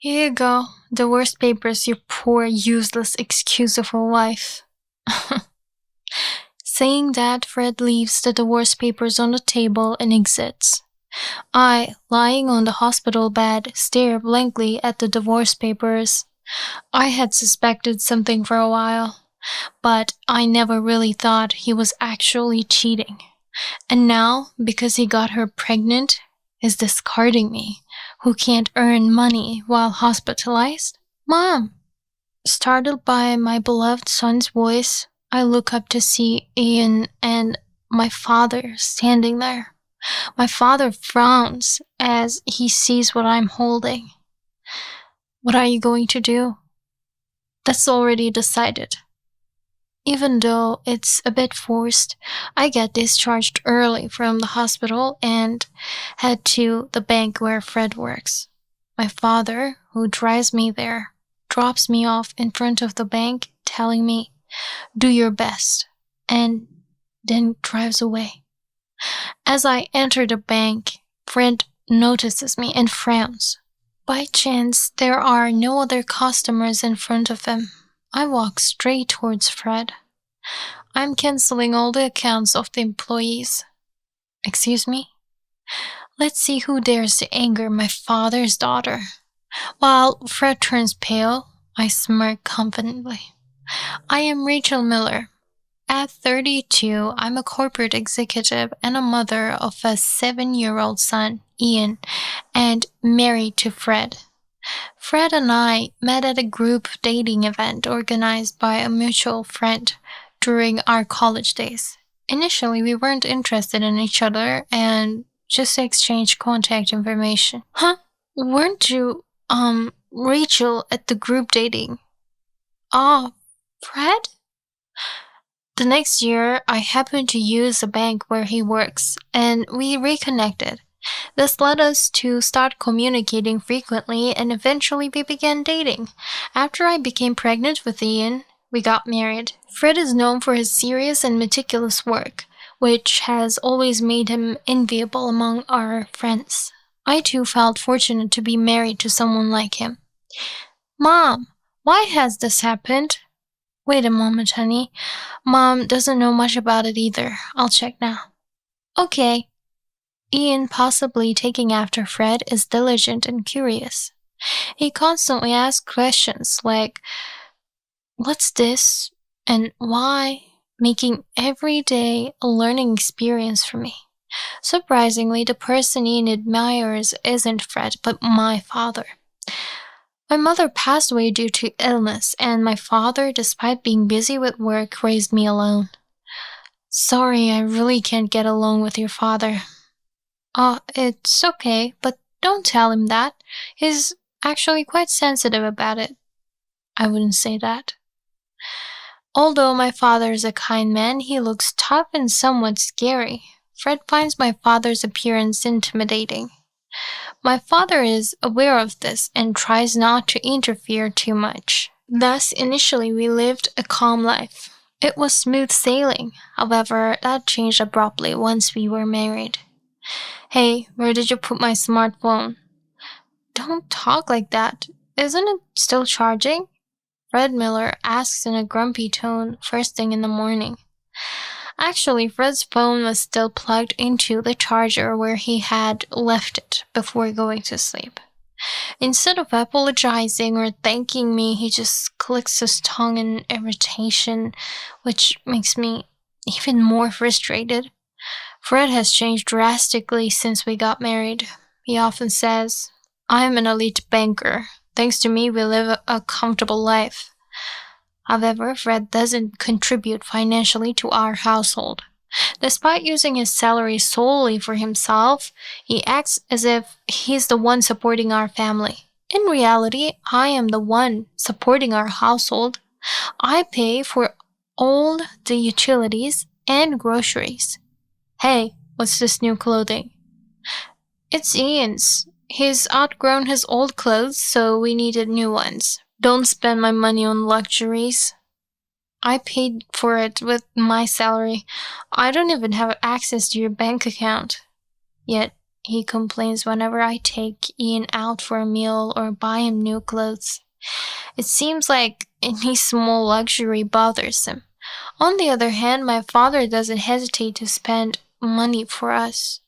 Here you go. Divorce papers, you poor, useless excuse of a wife. Saying that, Fred leaves the divorce papers on the table and exits. I, lying on the hospital bed, stare blankly at the divorce papers. I had suspected something for a while, but I never really thought he was actually cheating. And now, because he got her pregnant, is discarding me, who can't earn money while hospitalized? Mom! Startled by my beloved son's voice, I look up to see Ian and my father standing there. My father frowns as he sees what I'm holding. What are you going to do? That's already decided. Even though it's a bit forced, I get discharged early from the hospital and head to the bank where Fred works. My father, who drives me there, drops me off in front of the bank, telling me, "Do your best," and then drives away. As I enter the bank, Fred notices me and frowns. By chance, there are no other customers in front of him. I walk straight towards Fred. I'm canceling all the accounts of the employees. Excuse me? Let's see who dares to anger my father's daughter. While Fred turns pale, I smirk confidently. I am Rachel Miller. At 32, I'm a corporate executive and a mother of a 7-year-old son, Ian, and married to Fred. Fred and I met at a group dating event organized by a mutual friend during our college days. Initially, we weren't interested in each other and just exchanged contact information. Huh? Weren't you, Rachel at the group dating? Ah, Fred? The next year, I happened to use a bank where he works, and we reconnected. This led us to start communicating frequently, and eventually we began dating. After I became pregnant with Ian, we got married. Fred is known for his serious and meticulous work, which has always made him enviable among our friends. I too felt fortunate to be married to someone like him. Mom, why has this happened? Wait a moment, honey. Mom doesn't know much about it either. I'll check now. Okay. Ian, possibly taking after Fred, is diligent and curious. He constantly asks questions like, "What's this?" and "Why?" making every day a learning experience for me. Surprisingly, the person Ian admires isn't Fred, but my father. My mother passed away due to illness, and my father, despite being busy with work, raised me alone. Sorry, I really can't get along with your father. It's okay, but don't tell him that. He's actually quite sensitive about it. I wouldn't say that. Although my father is a kind man, he looks tough and somewhat scary. Fred finds my father's appearance intimidating. My father is aware of this and tries not to interfere too much. Thus, initially we lived a calm life. It was smooth sailing. However, that changed abruptly once we were married. Hey, where did you put my smartphone? Don't talk like that. Isn't it still charging? Fred Miller asks in a grumpy tone first thing in the morning. Actually, Fred's phone was still plugged into the charger where he had left it before going to sleep. Instead of apologizing or thanking me, he just clicks his tongue in irritation, which makes me even more frustrated. Fred has changed drastically since we got married. He often says, "I'm an elite banker. Thanks to me, we live a comfortable life." However, Fred doesn't contribute financially to our household. Despite using his salary solely for himself, he acts as if he's the one supporting our family. In reality, I am the one supporting our household. I pay for all the utilities and groceries. Hey, what's this new clothing? It's Ian's. He's outgrown his old clothes, so we needed new ones. Don't spend my money on luxuries. I paid for it with my salary. I don't even have access to your bank account. Yet, He complains whenever I take Ian out for a meal or buy him new clothes. It seems like any small luxury bothers him. On the other hand, my father doesn't hesitate to spend money for us.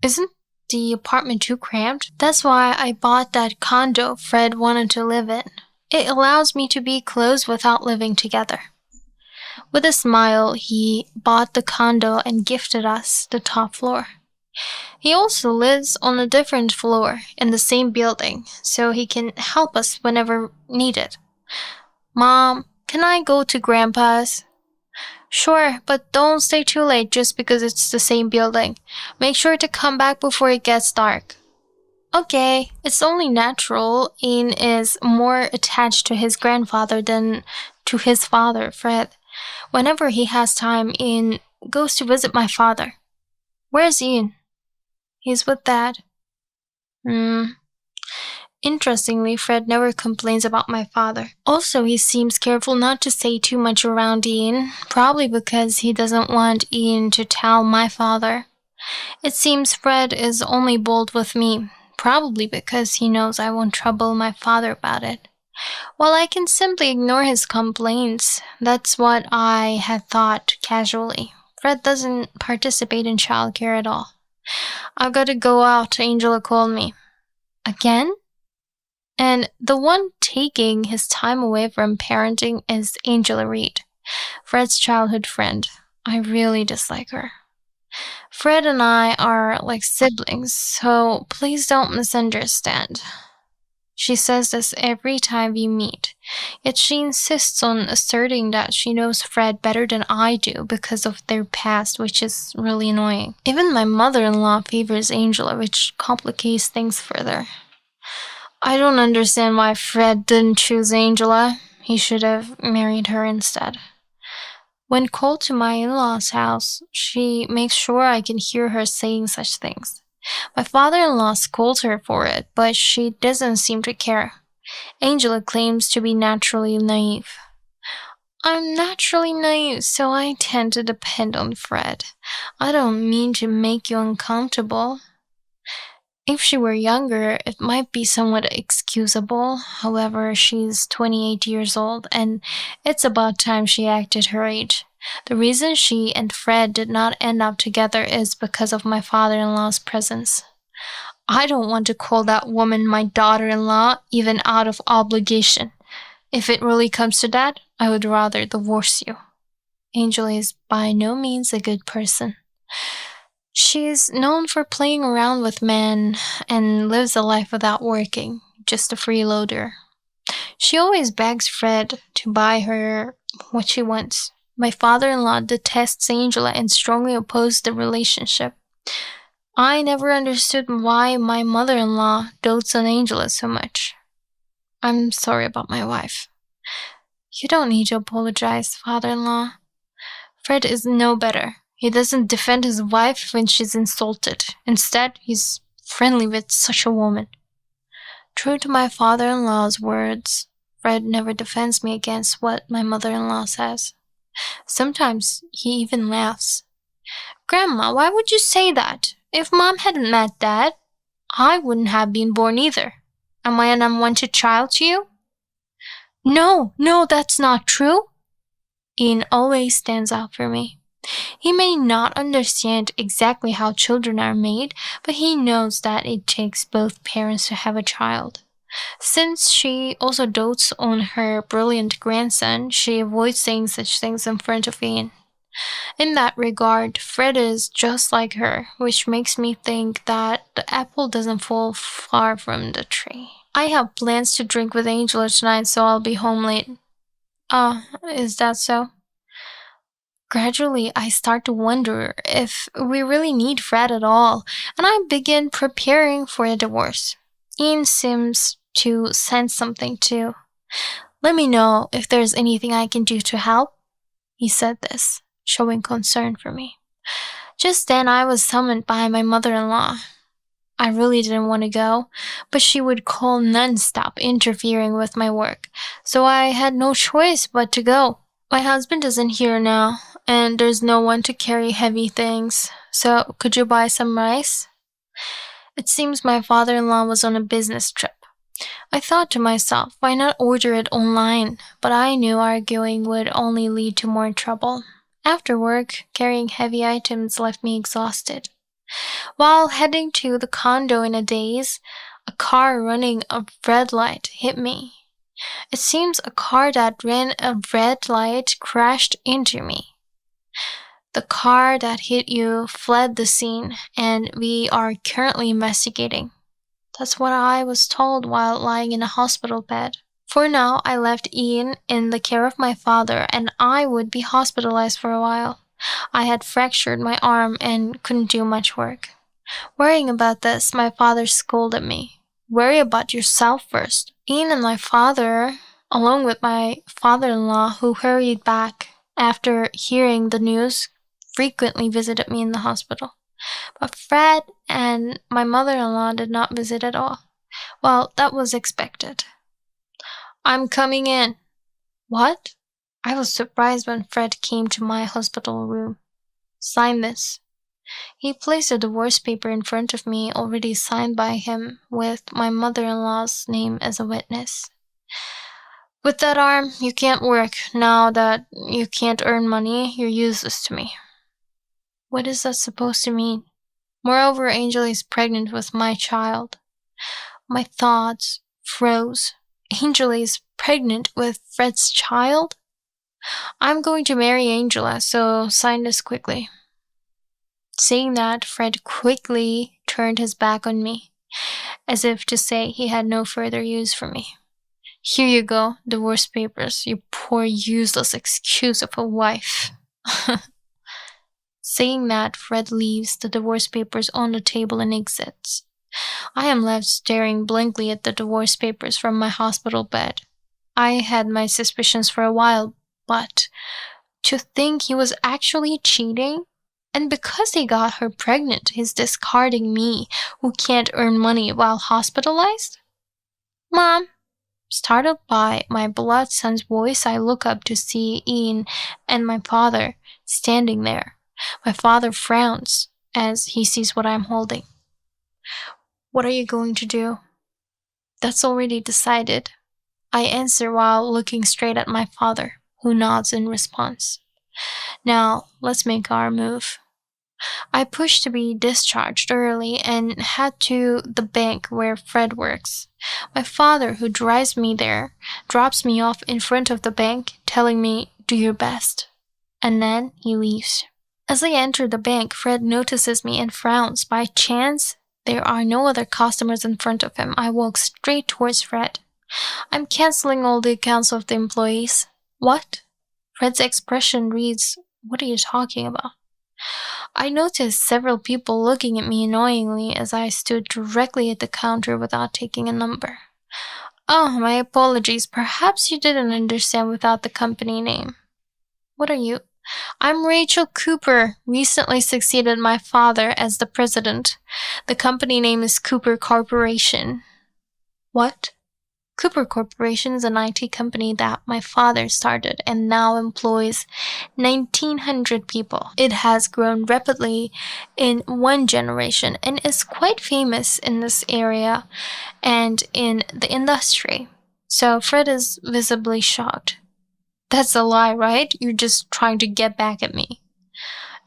Isn't the apartment too cramped? That's why I bought that condo Fred wanted to live in. It allows me to be close without living together. With a smile, he bought the condo and gifted us the top floor. He also lives on a different floor in the same building, so he can help us whenever needed. Mom, can I go to Grandpa's? Sure, but don't stay too late just because it's the same building. Make sure to come back before it gets dark. Okay, it's only natural. Ian is more attached to his grandfather than to his father, Fred. Whenever he has time, Ian goes to visit my father. Where's Ian? He's with Dad. Interestingly, Fred never complains about my father. Also, he seems careful not to say too much around Ian, probably because he doesn't want Ian to tell my father. It seems Fred is only bold with me, probably because he knows I won't trouble my father about it. Well, I can simply ignore his complaints. That's what I had thought casually. Fred doesn't participate in childcare at all. I've got to go out, Angela called me. Again? And the one taking his time away from parenting is Angela Reed, Fred's childhood friend. I really dislike her. Fred and I are like siblings, so please don't misunderstand. She says this every time we meet, yet she insists on asserting that she knows Fred better than I do because of their past, which is really annoying. Even my mother-in-law favors Angela, which complicates things further. I don't understand why Fred didn't choose Angela. He should have married her instead. When called to my in-law's house, she makes sure I can hear her saying such things. My father-in-law scolds her for it, but she doesn't seem to care. Angela claims to be naturally naive. I'm naturally naive, so I tend to depend on Fred. I don't mean to make you uncomfortable. If she were younger, it might be somewhat excusable. However, she's 28 years old, and it's about time she acted her age. The reason she and Fred did not end up together is because of my father-in-law's presence. I don't want to call that woman my daughter-in-law, even out of obligation. If it really comes to that, I would rather divorce you. Angela is by no means a good person. She's known for playing around with men and lives a life without working, just a freeloader. She always begs Fred to buy her what she wants. My father-in-law detests Angela and strongly opposes the relationship. I never understood why my mother-in-law dotes on Angela so much. I'm sorry about my wife. You don't need to apologize, father-in-law. Fred is no better. He doesn't defend his wife when she's insulted. Instead, he's friendly with such a woman. True to my father-in-law's words, Fred never defends me against what my mother-in-law says. Sometimes he even laughs. Grandma, why would you say that? If Mom hadn't met Dad, I wouldn't have been born either. Am I an unwanted child to you? No, that's not true. Ian always stands up for me. He may not understand exactly how children are made, but he knows that it takes both parents to have a child. Since she also dotes on her brilliant grandson, she avoids saying such things in front of Ian. In that regard, Fred is just like her, which makes me think that the apple doesn't fall far from the tree. I have plans to drink with Angela tonight, so I'll be home late. Is that so? Gradually, I start to wonder if we really need Fred at all, and I begin preparing for a divorce. Ian seems to sense something too. Let me know if there's anything I can do to help. He said this, showing concern for me. Just then, I was summoned by my mother-in-law. I really didn't want to go, but she would call non-stop, interfering with my work, so I had no choice but to go. My husband isn't here now, and there's no one to carry heavy things, so could you buy some rice? It seems my father-in-law was on a business trip. I thought to myself, why not order it online? But I knew arguing would only lead to more trouble. After work, carrying heavy items left me exhausted. While heading to the condo in a daze, a car running a red light hit me. It seems a car that ran a red light crashed into me. The car that hit you fled the scene, and we are currently investigating. That's what I was told while lying in a hospital bed. For now, I left Ian in the care of my father, and I would be hospitalized for a while. I had fractured my arm and couldn't do much work. Worrying about this, my father scolded me. Worry about yourself first. Ian and my father, along with my father-in-law who hurried back after hearing the news, frequently visited me in the hospital. But Fred and my mother-in-law did not visit at all. Well, that was expected. I'm coming in. What? I was surprised when Fred came to my hospital room. Sign this. He placed a divorce paper in front of me, already signed by him, with my mother-in-law's name as a witness. With that arm, you can't work. Now that you can't earn money, you're useless to me. What is that supposed to mean? Moreover, Angel is pregnant with my child. My thoughts froze. Angela is pregnant with Fred's child? I'm going to marry Angela, so sign this quickly. Saying that, Fred quickly turned his back on me, as if to say he had no further use for me. Here you go, divorce papers, you poor useless excuse of a wife. Saying that, Fred leaves the divorce papers on the table and exits. I am left staring blankly at the divorce papers from my hospital bed. I had my suspicions for a while, but to think he was actually cheating? And because he got her pregnant, he's discarding me, who can't earn money while hospitalized? Mom! Startled by my beloved son's voice, I look up to see Ian and my father standing there. My father frowns as he sees what I'm holding. What are you going to do? That's already decided. I answer while looking straight at my father, who nods in response. Now, let's make our move. I pushed to be discharged early and head to the bank where Fred works. My father, who drives me there, drops me off in front of the bank, telling me, do your best. And then he leaves. As I enter the bank, Fred notices me and frowns. By chance, there are no other customers in front of him. I walk straight towards Fred. I'm canceling all the accounts of the employees. What? Fred's expression reads, what are you talking about? I noticed several people looking at me annoyingly as I stood directly at the counter without taking a number. Oh, my apologies. Perhaps you didn't understand without the company name. What are you? I'm Rachel Cooper. Recently succeeded my father as the president. The company name is Cooper Corporation. What? Cooper Corporation is an IT company that my father started and now employs 1,900 people. It has grown rapidly in one generation and is quite famous in this area and in the industry. So Fred is visibly shocked. That's a lie, right? You're just trying to get back at me.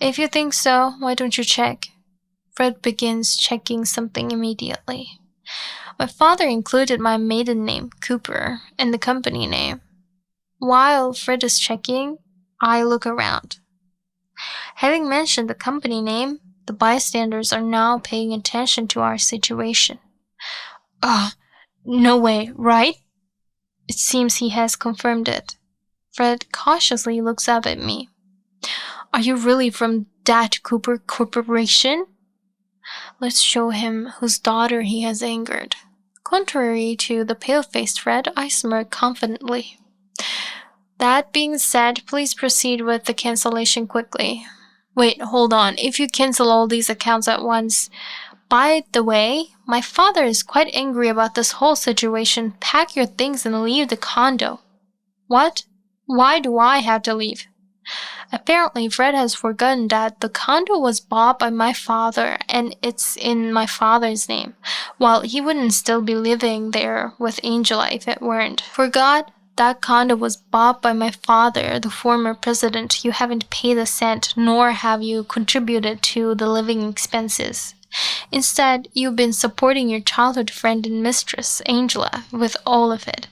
If you think so, why don't you check? Fred begins checking something immediately. My father included my maiden name, Cooper, in the company name. While Fred is checking, I look around. Having mentioned the company name, the bystanders are now paying attention to our situation. No way, right? It seems he has confirmed it. Fred cautiously looks up at me. Are you really from that Cooper Corporation? Let's show him whose daughter he has angered. Contrary to the pale-faced Fred, I smirk confidently. That being said, please proceed with the cancellation quickly. Wait, hold on. If you cancel all these accounts at once... By the way, my father is quite angry about this whole situation. Pack your things and leave the condo. What? Why do I have to leave? Apparently, Fred has forgotten that the condo was bought by my father and it's in my father's name, while he wouldn't still be living there with Angela if it weren't. Forgot that condo was bought by my father, the former president. You haven't paid a cent, nor have you contributed to the living expenses. Instead, you've been supporting your childhood friend and mistress, Angela, with all of it.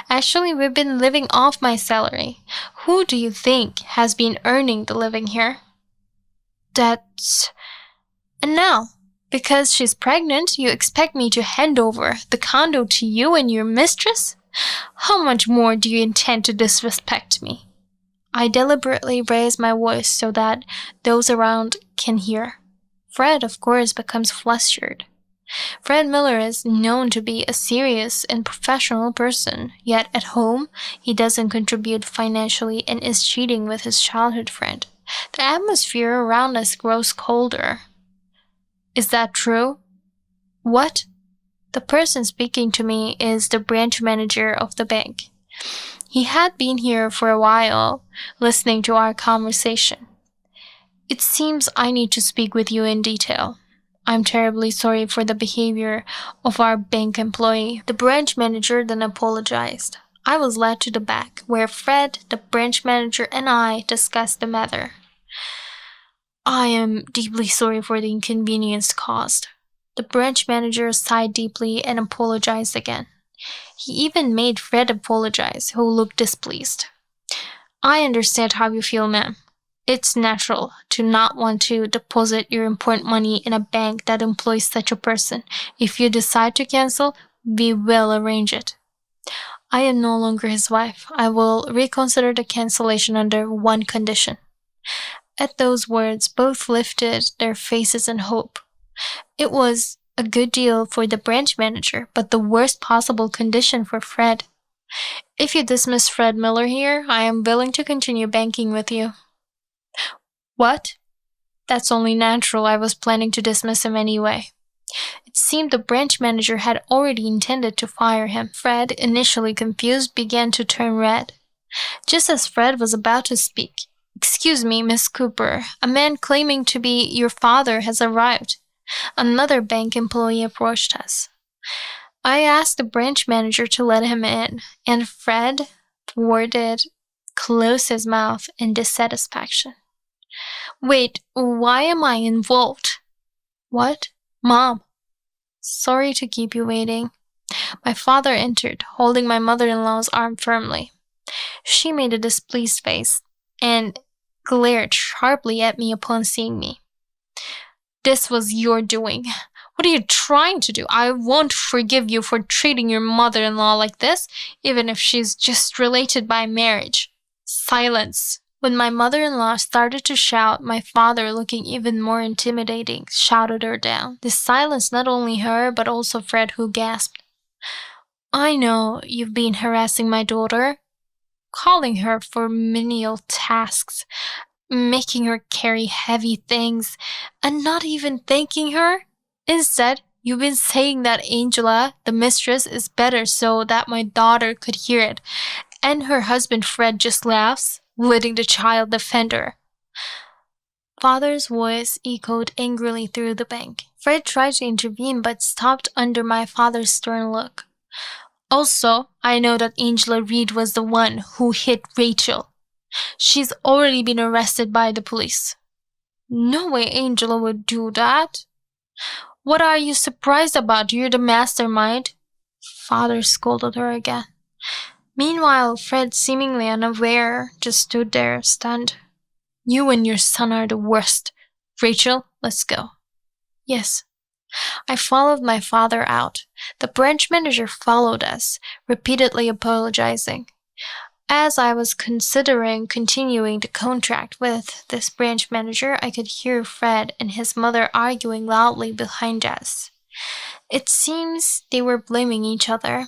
Actually, we've been living off my salary. Who do you think has been earning the living here? That's... And now, because she's pregnant, you expect me to hand over the condo to you and your mistress? How much more do you intend to disrespect me? I deliberately raise my voice so that those around can hear. Fred, of course, becomes flustered. Fred Miller is known to be a serious and professional person, yet at home, he doesn't contribute financially and is cheating with his childhood friend. The atmosphere around us grows colder. Is that true? What? The person speaking to me is the branch manager of the bank. He had been here for a while, listening to our conversation. It seems I need to speak with you in detail. I'm terribly sorry for the behavior of our bank employee. The branch manager then apologized. I was led to the back, where Fred, the branch manager, and I discussed the matter. I am deeply sorry for the inconvenience caused. The branch manager sighed deeply and apologized again. He even made Fred apologize, who looked displeased. I understand how you feel, ma'am. It's natural to not want to deposit your important money in a bank that employs such a person. If you decide to cancel, we will arrange it. I am no longer his wife. I will reconsider the cancellation under one condition. At those words, both lifted their faces in hope. It was a good deal for the branch manager, but the worst possible condition for Fred. If you dismiss Fred Miller here, I am willing to continue banking with you. What? That's only natural. I was planning to dismiss him anyway. It seemed the branch manager had already intended to fire him. Fred, initially confused, began to turn red. Just as Fred was about to speak, "Excuse me, Miss Cooper. A man claiming to be your father has arrived." Another bank employee approached us. I asked the branch manager to let him in, and Fred thwarted, closed his mouth in dissatisfaction. Wait, why am I involved? What? Mom. Sorry to keep you waiting. My father entered, holding my mother-in-law's arm firmly. She made a displeased face and glared sharply at me upon seeing me. This was your doing. What are you trying to do? I won't forgive you for treating your mother-in-law like this, even if she's just related by marriage. Silence. When my mother-in-law started to shout, my father, looking even more intimidating, shouted her down. This silenced not only her, but also Fred, who gasped. I know you've been harassing my daughter, calling her for menial tasks, making her carry heavy things, and not even thanking her. Instead, you've been saying that Angela, the mistress, is better so that my daughter could hear it, and her husband Fred just laughs, letting the child defend her. Father's voice echoed angrily through the bank. Fred tried to intervene but stopped under my father's stern look. Also, I know that Angela Reed was the one who hit Rachel. She's already been arrested by the police. No way Angela would do that. What are you surprised about? You're the mastermind. Father scolded her again. Meanwhile, Fred, seemingly unaware, just stood there, stunned. You and your son are the worst. Rachel, let's go. Yes. I followed my father out. The branch manager followed us, repeatedly apologizing. As I was considering continuing the contract with this branch manager, I could hear Fred and his mother arguing loudly behind us. It seems they were blaming each other.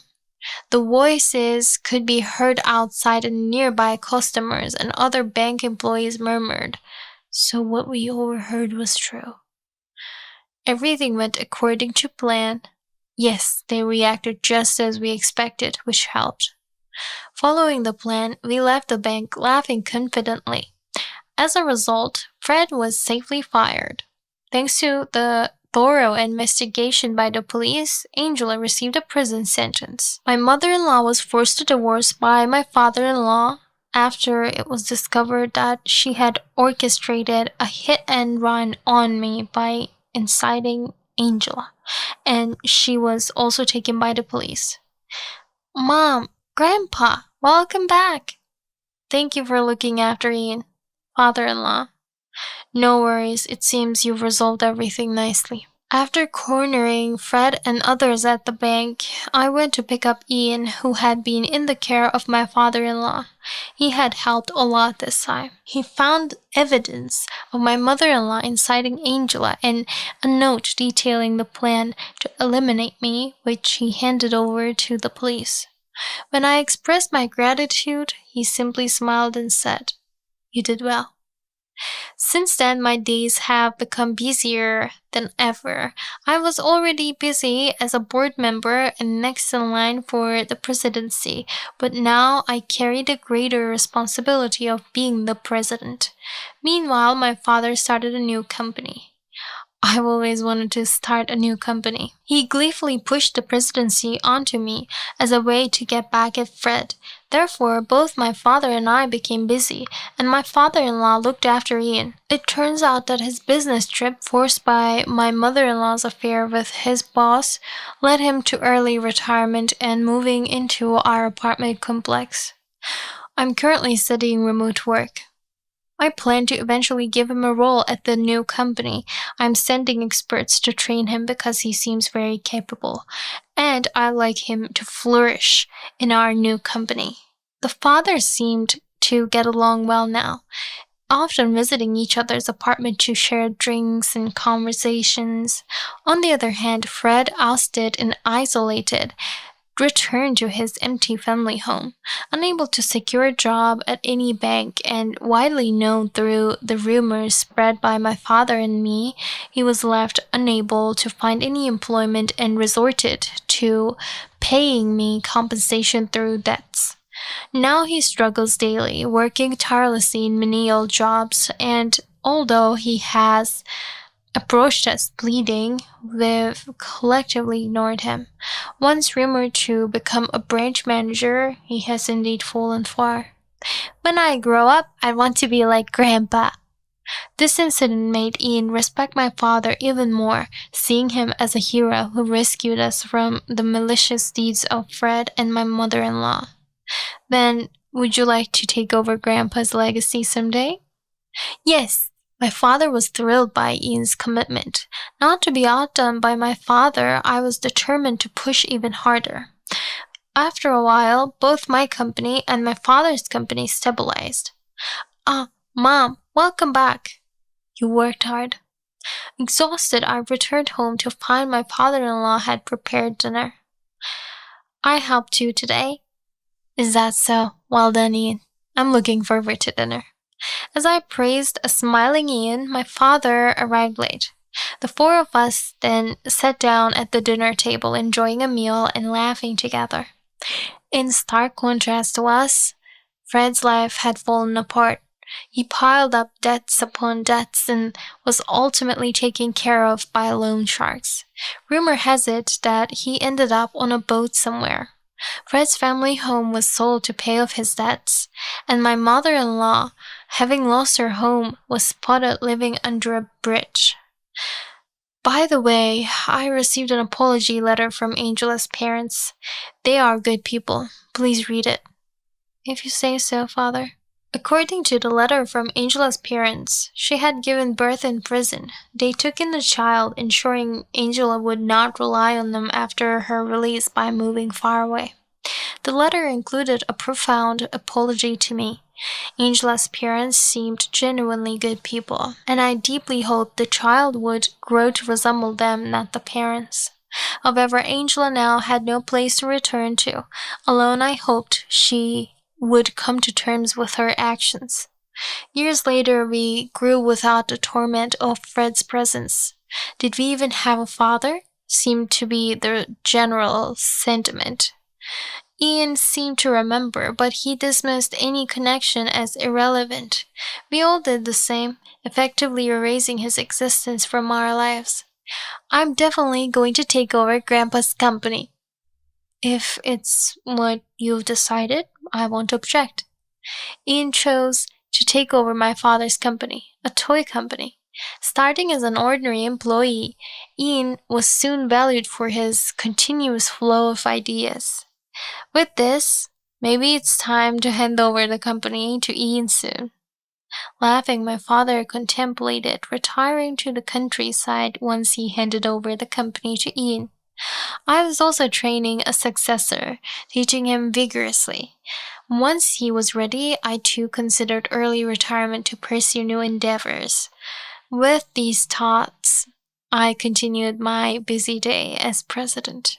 The voices could be heard outside, and nearby customers and other bank employees murmured. So what we overheard was true. Everything went according to plan. Yes, they reacted just as we expected, which helped. Following the plan, we left the bank laughing confidently. As a result, Fred was safely fired. Thanks to the thorough investigation by the police, Angela received a prison sentence. My mother-in-law was forced to divorce by my father-in-law after it was discovered that she had orchestrated a hit and run on me by inciting Angela, and she was also taken by the police. Mom, Grandpa, welcome back. Thank you for looking after Ian. Father-in-law. No worries, it seems you've resolved everything nicely. After cornering Fred and others at the bank, I went to pick up Ian, who had been in the care of my father-in-law. He had helped a lot this time. He found evidence of my mother-in-law inciting Angela and a note detailing the plan to eliminate me, which he handed over to the police. When I expressed my gratitude, he simply smiled and said, "You did well." Since then, my days have become busier than ever. I was already busy as a board member and next in line for the presidency, but now I carry the greater responsibility of being the president. Meanwhile, my father started a new company. I've always wanted to start a new company. He gleefully pushed the presidency onto me as a way to get back at Fred. Therefore, both my father and I became busy, and my father-in-law looked after Ian. It turns out that his business trip, forced by my mother-in-law's affair with his boss, led him to early retirement and moving into our apartment complex. I'm currently studying remote work. I plan to eventually give him a role at the new company. I'm sending experts to train him because he seems very capable, and I like him to flourish in our new company. The fathers seemed to get along well now, often visiting each other's apartment to share drinks and conversations. On the other hand, Fred, ousted and isolated, returned to his empty family home. Unable to secure a job at any bank and widely known through the rumors spread by my father and me, he was left unable to find any employment and resorted to paying me compensation through debts. Now he struggles daily, working tirelessly in menial jobs, and although he has approached us pleading, we've collectively ignored him. Once rumored to become a branch manager, he has indeed fallen far. When I grow up, I want to be like Grandpa. This incident made Ian respect my father even more, seeing him as a hero who rescued us from the malicious deeds of Fred and my mother-in-law. Then, would you like to take over Grandpa's legacy someday? Yes. My father was thrilled by Ian's commitment. Not to be outdone by my father, I was determined to push even harder. After a while, both my company and my father's company stabilized. Mom, welcome back. You worked hard. Exhausted, I returned home to find my father-in-law had prepared dinner. I helped you today. Is that so? Well done, Ian. I'm looking forward to dinner. As I praised a smiling Ian, my father arrived late. The four of us then sat down at the dinner table, enjoying a meal and laughing together. In stark contrast to us, Fred's life had fallen apart. He piled up debts upon debts and was ultimately taken care of by loan sharks. Rumor has it that he ended up on a boat somewhere. Fred's family home was sold to pay off his debts, and my mother-in-law, having lost her home, was spotted living under a bridge. By the way, I received an apology letter from Angela's parents. They are good people. Please read it. If you say so, Father. According to the letter from Angela's parents, she had given birth in prison. They took in the child, ensuring Angela would not rely on them after her release by moving far away. The letter included a profound apology to me. Angela's parents seemed genuinely good people, and I deeply hoped the child would grow to resemble them, not the parents. However, Angela now had no place to return to. Alone, I hoped she would come to terms with her actions. Years later, we grew without the torment of Fred's presence. Did we even have a father? Seemed to be the general sentiment. Ian seemed to remember, but he dismissed any connection as irrelevant. We all did the same, effectively erasing his existence from our lives. I'm definitely going to take over Grandpa's company. If it's what you've decided, I won't object. Ian chose to take over my father's company, a toy company. Starting as an ordinary employee, Ian was soon valued for his continuous flow of ideas. With this, maybe it's time to hand over the company to Ian soon. Laughing, my father contemplated retiring to the countryside once he handed over the company to Ian. I was also training a successor, teaching him vigorously. Once he was ready, I too considered early retirement to pursue new endeavors. With these thoughts, I continued my busy day as president.